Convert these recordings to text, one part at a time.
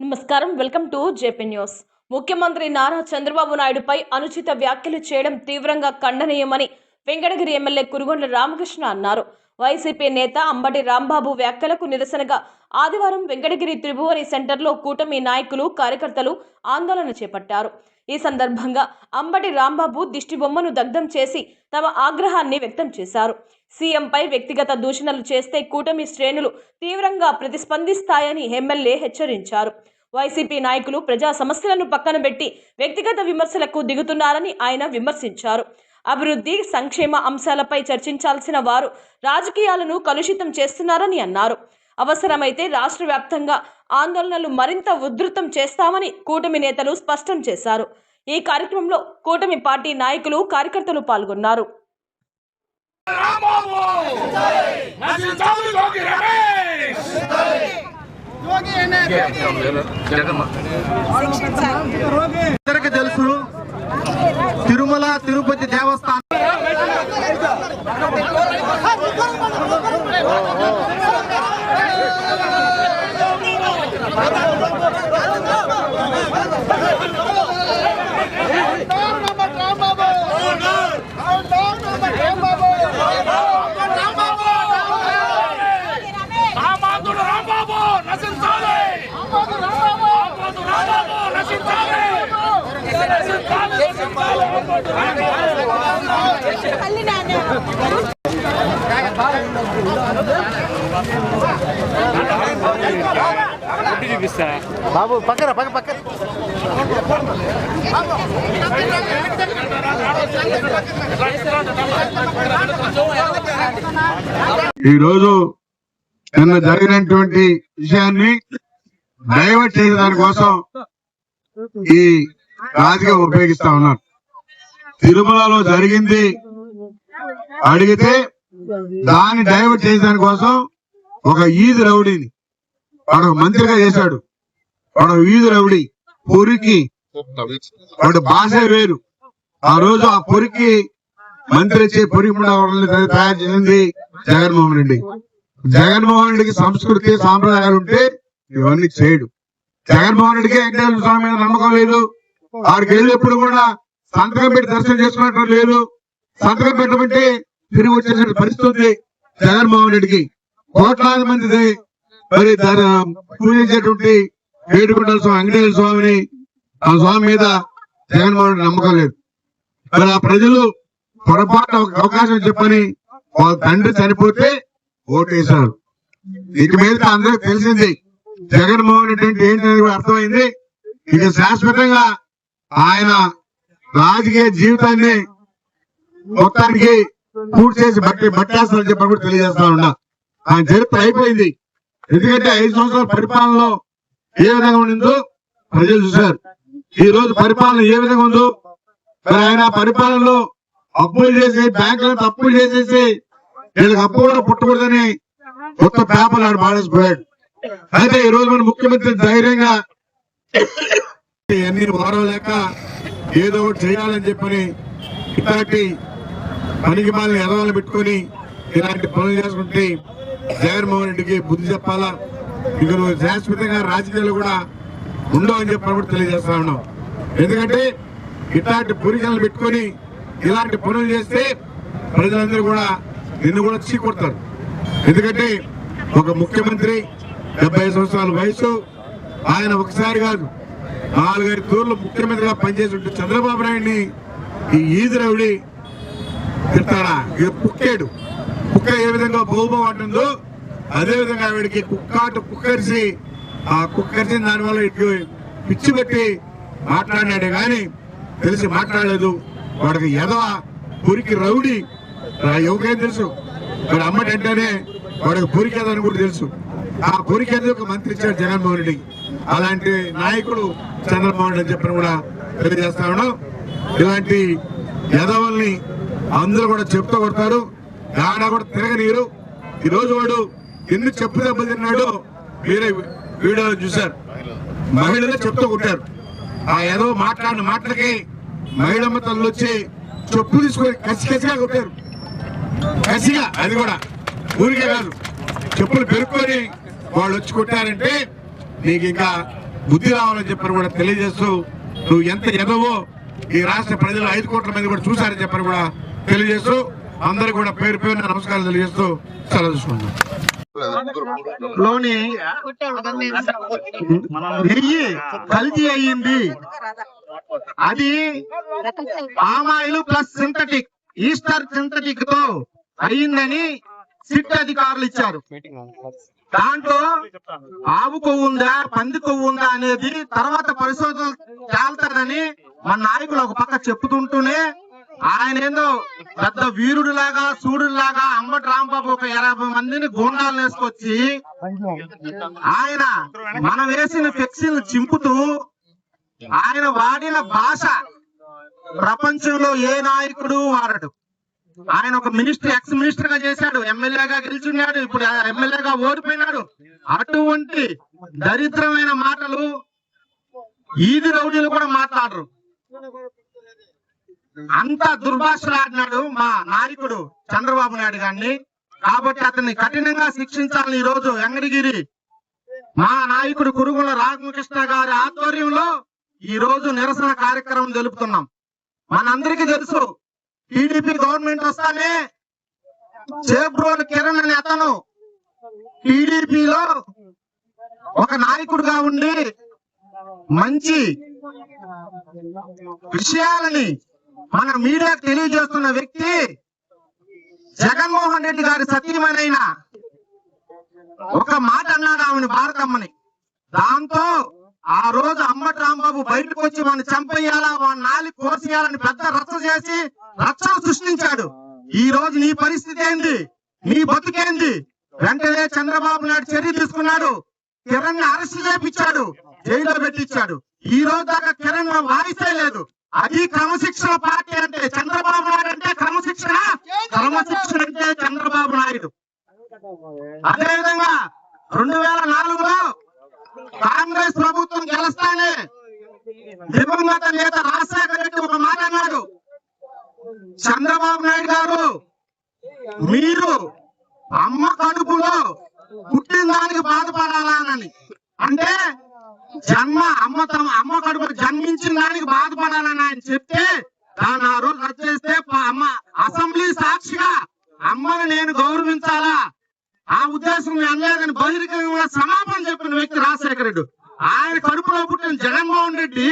నమస్కారం, welcome to JP news. ముఖ్యమంత్రి నారా చంద్రబాబు నాయుడుపై అనుచిత వ్యాఖ్యలు చేయడం తీవ్రంగా ఖండనీయమని వెంకటగిరి ఎమ్మెల్యే కురుగొండ్ల రామకృష్ణ అన్నారు. వైసీపీ నేత అంబటి రాంబాబు వ్యాఖ్యలకు నిరసనగా ఆదివారం వెంకటగిరి త్రిభువని సెంటర్లో కూటమి నాయకులు, కార్యకర్తలు ఆందోళన చేపట్టారు. ఈ సందర్భంగా అంబటి రాంబాబు దిష్టిబొమ్మను దగ్ధం చేసి తమ ఆగ్రహాన్ని వ్యక్తం చేశారు. సీఎంపై వ్యక్తిగత దూషణలు చేస్తే కూటమి శ్రేణులు తీవ్రంగా ప్రతిస్పందిస్తాయని ఎమ్మెల్యే హెచ్చరించారు. వైసీపీ నాయకులు ప్రజా సమస్యలను పక్కన పెట్టి వ్యక్తిగత విమర్శలకు దిగుతున్నారని ఆయన విమర్శించారు. అభివృద్ధి, సంక్షేమ అంశాలపై చర్చించాల్సిన వారు రాజకీయాలను కలుషితం చేస్తున్నారని అన్నారు. అవసరమైతే రాష్ట్ర వ్యాప్తంగా ఆందోళనలు మరింత ఉధృతం చేస్తామని కూటమి నేతలు స్పష్టం చేశారు. ఈ కార్యక్రమంలో కూటమి పార్టీ నాయకులు, కార్యకర్తలు పాల్గొన్నారు. తెలుసు, తిరుమల తిరుపతి దేవస్థానం బాబు పక్కన పక్క ఈరోజు నిన్న జరిగినటువంటి విషయాన్ని డైవర్ట్ చేసే దానికోసం ఈ రాజకీయం ఉపయోగిస్తా ఉన్నారు. తిరుమలలో జరిగింది అడిగితే దాన్ని డైవర్ట్ చేసేదాని కోసం ఒక ఈది రౌడీని వాడు మంత్రిగా చేశాడు. వాడు ఈది రౌడీ పొరికి, వాడు భాష వేరు. ఆ రోజు ఆ పొరికి మంత్రి వచ్చి పొరికి తయారు చేసింది జగన్మోహన్ రెడ్డి. జగన్మోహన్ రెడ్డికి సంస్కృతి, సాంప్రదాయాలు ఉంటే ఇవన్నీ చేయడు. జగన్మోహన్ రెడ్డికి వెంకటేశ్వర స్వామి మీద నమ్మకం లేదు. ఆడికి వెళ్ళినప్పుడు కూడా సంతకం పెట్టి దర్శనం చేసుకున్నట్టు లేదు. సంతకం పెట్టమంటే తిరిగి వచ్చేసిన పరిస్థితి జగన్మోహన్ రెడ్డికి. కోట్లాది మంది మరి పూజించేటువంటి ఏడుకొండల స్వామి, వెంకటేశ్వర స్వామిని, ఆ స్వామి మీద జగన్మోహన్ రెడ్డి నమ్మకం లేదు. మరి ఆ ప్రజలు పొరపాటు అవకాశం చెప్పని వాళ్ళ తండ్రి చనిపోతే ఓటేశారు. ఇక మీద అందరికి తెలిసింది జగన్మోహన్ రెడ్డి అంటే ఏంటనేది అర్థమైంది. ఇక శాశ్వతంగా ఆయన రాజకీయ జీవితాన్ని మొత్తానికి పూర్తి చేసి బట్టేస్తారని చెప్పి కూడా తెలియజేస్తా ఉన్నా. ఆయన చరిత్ర అయిపోయింది. ఎందుకంటే 5 సంవత్సరాల పరిపాలనలో ఏ విధంగా ఉండిందో ప్రజలు చూశారు. ఈ రోజు పరిపాలన ఏ విధంగా ఉందో, మరి ఆయన పరిపాలనలో అప్పులు చేసి, బ్యాంకులను అప్పులు చేసేసి వీళ్ళకి అప్పు కూడా పుట్టకూడదని కొత్త పేపర్లు ఆడు పాడేసిపోయాడు. అయితే ఈ రోజు మన ముఖ్యమంత్రి ధైర్యంగా అన్ని వారం లేక ఏదో ఒకటి చేయాలని చెప్పని ఇలాంటి పనికి మాలని ఎదవాళ్ళు పెట్టుకుని ఇలాంటి పనులు చేసుకుంటే జగన్మోహన్ రెడ్డికి బుద్ధి చెప్పాలా. ఇక నువ్వు శాశ్వతంగా రాజకీయాలు కూడా ఉండవు అని చెప్పని కూడా తెలియజేస్తా ఉన్నాం. ఎందుకంటే ఇట్లాంటి పురికలను పెట్టుకొని ఇలాంటి పనులు చేస్తే ప్రజలందరూ కూడా నిన్ను కూడా చీకొడతారు. ఎందుకంటే ఒక ముఖ్యమంత్రి 70 సంవత్సరాల వయసు, ఆయన ఒకసారి కాదు 4-5 తూర్లు ముఖ్యమంత్రిగా పనిచేసి ఉంటే చంద్రబాబు నాయుడిని ఈ ఈది రౌడీ తిట్టాడా? కుక్కేడు. కుక్క ఏ విధంగా బహుబం అంటుందో అదే విధంగా వీడికి కుక్కాటు కుక్కరిసి, ఆ కుక్కరిసి దానివల్ల ఇటు పిచ్చి పెట్టి మాట్లాడినాడే గాని తెలిసి మాట్లాడలేదు. వాడికి ఎదవ పురికి రౌడీ ఎవరికేం తెలుసు. వాడు అమ్మటి అంటేనే వాడికి పురికేదని కూడా తెలుసు. ఆ పురికేది ఒక మంత్రి ఇచ్చాడు జగన్మోహన్ రెడ్డి. అలాంటి నాయకుడు చంద్రబాబు నాయుడు చెప్పని కూడా తెలియజేస్తా ఉన్నాం. ఇలాంటి ఎదవల్ని అందరూ కూడా చెప్తూ కొడతారు, గాడ కూడా తిరగనీరు. ఈ రోజు వాడు ఎన్ని చెప్పు దెబ్బలు తిన్నాడో మీరే వీడియోలో చూశారు. మహిళలు చెప్తూ కొట్టారు. ఆ ఏదో మాట్లాడిన మాటలకి మహిళమ్మ తల్లు వచ్చి చెప్పు తీసుకొని కసిగా కొట్టారు. కసిగా, అది కూడా ఊరికే కాదు, చెప్పులు పెరుక్కొని వాళ్ళు వచ్చి కొట్టారంటే నీకు ఇంకా బుద్ధి రావాలని చెప్పని కూడా తెలియజేస్తూ, నువ్వు ఎంత ఎదవో ఈ రాష్ట్ర ప్రజలు 5 కోట్ల మంది కూడా చూశారని చెప్పని కూడా తెలియజేస్తూ, అందరూ కూడా పేరు పేరున నమస్కారాలు తెలియజేస్తూ సెలవు తీసుకుంటున్నాం. లోని నెయ్యి కల్తీ అయ్యింది. అది palm oil plus synthetic, Easter synthetic తో అయ్యిందని సిట్ అధికారులు ఇచ్చారు. దాంట్లో ఆవు కొవ్వు ఉందా, పంది కొవ్వు ఉందా అనేది తర్వాత పరిశోధన తేల్తారని మన నాయకులు ఒక పక్క చెప్పుతుంటూనే, ఆయన ఏందో పెద్ద వీరుడు లాగా సూర్యుడు లాగా అంబటి రాంబాబు ఒక 50 మందిని గూండాలు వేసుకొచ్చి ఆయన మనం వేసిన ఫ్లెక్సీలు చింపుతూ ఆయన వాడిన భాష ప్రపంచంలో ఏ నాయకుడు వాడడు. ఆయన ఒక మినిస్టర్, ఎక్స్ మినిస్టర్ గా చేశాడు, ఎమ్మెల్యేగా గెలిచున్నాడు, ఇప్పుడు ఎమ్మెల్యేగా ఓడిపోయినాడు. అటువంటి దరిద్రమైన మాటలు ఈది రౌడీలు కూడా మాట్లాడరు. అంత దుర్భాషలాడినాడు మా నాయకుడు చంద్రబాబు నాయుడు గారిని. కాబట్టి అతన్ని కఠినంగా శిక్షించాలని ఈ రోజు వెంకటగిరి మా నాయకుడు కురుగుల రామకృష్ణ గారి ఆధ్వర్యంలో ఈ రోజు నిరసన కార్యక్రమం జరుపుతున్నాం. మనందరికీ తెలుసు, టీడీపీ గవర్నమెంట్ వస్తానే చేబ్రోలు కిరణ్ అనే అతను టీడీపీలో ఒక నాయకుడిగా ఉండి మంచి విషయాలని మన మీడియాకు తెలియజేస్తున్న వ్యక్తి జగన్మోహన్ రెడ్డి గారి సతీమణైన ఒక మాట అన్నాడు ఆమెను భారతమ్మని. దాంతో ఆ రోజు అంబటి రాంబాబు బయటకు వచ్చి వాడిని చంపేయాలా, వాడిని నాలి కోసేయాలని పెద్ద రచ్చ చేసి రచ్చలు సృష్టించాడు. ఈ రోజు నీ పరిస్థితి ఏంది, నీ బతుకేంది? వెంటనే చంద్రబాబు నాయుడు చర్య తీసుకున్నాడు. కిరణ్ ని అరెస్ట్ చేపించాడు, జైల్లో పెట్టించాడు. ఈ రోజు దాకా కిరణ్ వాయిసే లేదు. అది క్రమశిక్షణ పార్టీ అంటే చంద్రబాబు నాయుడు అంటే క్రమశిక్షణ, క్రమశిక్షణ అంటే చంద్రబాబు నాయుడు. అదేవిధంగా 2004లో కాంగ్రెస్ ప్రభుత్వం గెలుస్తానే దివంగత నేత రాజశేఖర రెడ్డి ఒక మాట అన్నాడు, చంద్రబాబు నాయుడు గారు మీరు అమ్మ కడుపులో పుట్టిన దానికి బాధపడాలని, అంటే అమ్మ కడుపులో జన్మించిన దానికి బాధపడాలని ఆయన చెప్తే దాన్ని ఆ రోజు రద్దు చేస్తే అసెంబ్లీ సాక్షిగా అమ్మని నేను గౌరవించాలా, ఆ ఉద్దేశం అనలేదని బహిరంగంగా సమాపణ చెప్పిన వ్యక్తి రాజశేఖర రెడ్డి. ఆయన కడుపులో పుట్టిన జగన్మోహన్ రెడ్డి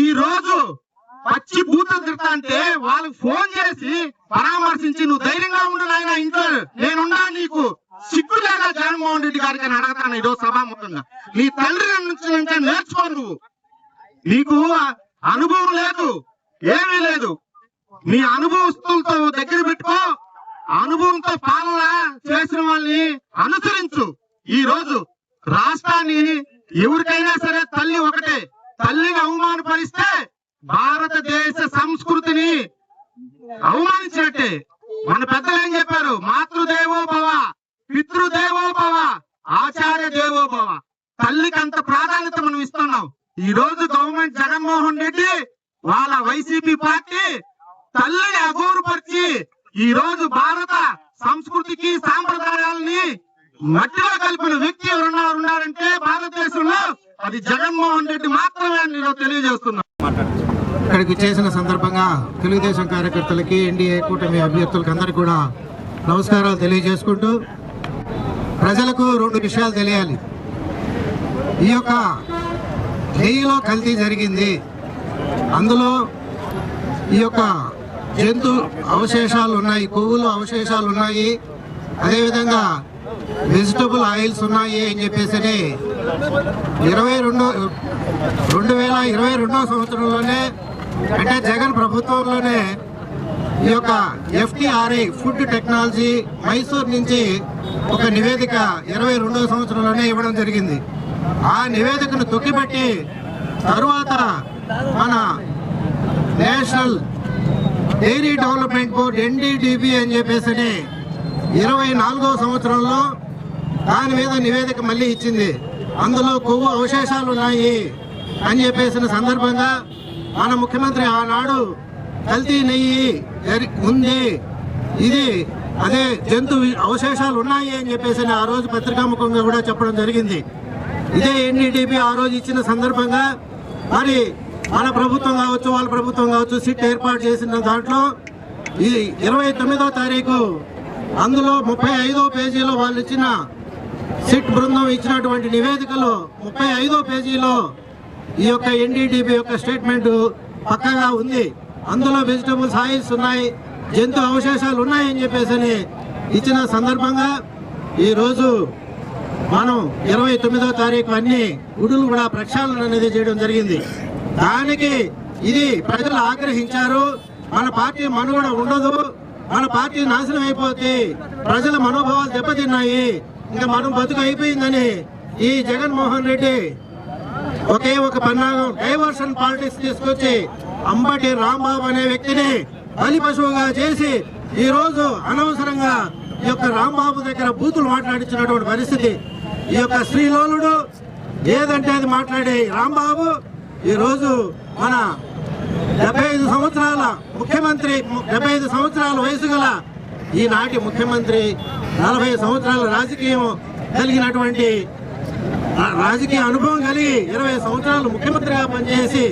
ఈ రోజు పచ్చి బూతులు తిడతా అంటే వాళ్ళకి ఫోన్ చేసి పరామర్శించి, నువ్వు ధైర్యంగా ఉండు నాయన, ఇంట్లో నేనున్నా, నీకు సిగ్గు లేదా జగన్మోహన్ రెడ్డి గారికి అని అడగతాను ఈరోజు సభాముఖంగా. నీ తండ్రి నుంచి నేర్చుకో, నువ్వు నీకు అనుభవం లేదు, ఏమీ లేదు. నీ అనుభవస్తులతో దగ్గర పెట్టుకో, అనుభవంతో పాలన చేసిన వాళ్ళని అనుసరించు. ఈ రోజు రాష్ట్రాన్ని ఎవరికైనా సరే తల్లి ఒకటే, తల్లిని అవమానపరిస్తే భారతదేశ సంస్కృతిని అవమానించినట్టే. మన పెద్దలు ఏం చెప్పారు, మాతృదేవో భవ, పితృదేవో భవ, ఆచార్య దేవో భవ. తల్లికి అంత ప్రాధాన్యత మనం ఇస్తున్నాం. ఈ రోజు గవర్నమెంట్ జగన్మోహన్ రెడ్డి వాళ్ళ వైసీపీ పార్టీ తల్లిని అగౌరవపరిచి ఈ రోజు భారత సంస్కృతికి సాంప్రదాయాలని మట్టిలో కలిపిన వ్యక్తి ఉన్నారంటే భారతదేశంలో అది జగన్మోహన్ రెడ్డి మాత్రమే అని నేను తెలియజేస్తున్నా. ఇక్కడికి చేసిన సందర్భంగా తెలుగుదేశం కార్యకర్తలకి, ఎన్డీఏ కూటమి అభ్యర్థులకి అందరికీ కూడా నమస్కారాలు తెలియజేసుకుంటూ, ప్రజలకు 2 విషయాలు తెలియాలి. ఈ యొక్క నెయ్యిలో కల్తీ జరిగింది, అందులో ఈ యొక్క జంతు అవశేషాలు ఉన్నాయి, కొవ్వులు అవశేషాలు ఉన్నాయి, అదేవిధంగా వెజిటబుల్ ఆయిల్స్ ఉన్నాయి అని చెప్పేసి 2022 సంవత్సరంలోనే, అంటే జగన్ ప్రభుత్వంలోనే ఈ యొక్క FTRI ఫుడ్ టెక్నాలజీ మైసూర్ నుంచి ఒక నివేదిక 22వ సంవత్సరంలోనే ఇవ్వడం జరిగింది. ఆ నివేదికను తొక్కిపెట్టి తరువాత మన national dairy development board NDDB అని చెప్పేసి 24వ సంవత్సరంలో దాని మీద నివేదిక మళ్ళీ ఇచ్చింది. అందులో కొవ్వు అవశేషాలు ఉన్నాయి అని చెప్పేసిన సందర్భంగా మన ముఖ్యమంత్రి ఆనాడు కల్తీ నెయ్యి ఉంది, ఇది అదే జంతు అవశేషాలు ఉన్నాయి అని చెప్పేసి ఆ రోజు పత్రికాముఖంగా కూడా చెప్పడం జరిగింది. ఇదే ఎన్డీడీపీ ఆ రోజు ఇచ్చిన సందర్భంగా మరి మన ప్రభుత్వం కావచ్చు, వాళ్ళ ప్రభుత్వం కావచ్చు, సిట్ ఏర్పాటు చేసిన దాంట్లో ఈ 29వ తారీఖు అందులో 35వ పేజీలో వాళ్ళు ఇచ్చిన సిట్ బృందం ఇచ్చినటువంటి నివేదికలో 35వ పేజీలో ఈ యొక్క ఎన్డీడీపీ యొక్క స్టేట్మెంట్ పక్కగా ఉంది. అందులో వెజిటబుల్స్ ఆయిల్స్ ఉన్నాయి, జంతు అవశేషాలు ఉన్నాయని చెప్పేసి ఇచ్చిన సందర్భంగా ఈరోజు మనం 29వ తారీఖు అన్ని గుడులు కూడా ప్రక్షాళన అనేది చేయడం జరిగింది. దానికి ఇది ప్రజలు ఆగ్రహించారు. మన పార్టీ మనుగడ ఉండదు, మన పార్టీ నాశనం అయిపోతే ప్రజల మనోభావాలు దెబ్బతిన్నాయి, ఇంకా మనం బతుకు అయిపోయిందని ఈ జగన్మోహన్ రెడ్డి ఒకే ఒక పన్నాగం డైవర్షన్ పాలిటిక్స్ తీసుకొచ్చి అంబటి రాంబాబు అనే వ్యక్తిని బలి పశువుగా చేసి ఈ రోజు అనవసరంగా ఈ యొక్క రాంబాబు దగ్గర బూతులు మాట్లాడించినటువంటి పరిస్థితి. ఈ యొక్క శ్రీలోలుడు ఏదంటే అది మాట్లాడే రాంబాబు ఈ రోజు మన 75 సంవత్సరాల ముఖ్యమంత్రి, 75 సంవత్సరాల వయసు గల ఈనాటి ముఖ్యమంత్రి, 40 సంవత్సరాల రాజకీయం కలిగినటువంటి రాజకీయ అనుభవం కలిగి 20 సంవత్సరాలు ముఖ్యమంత్రిగా పనిచేసి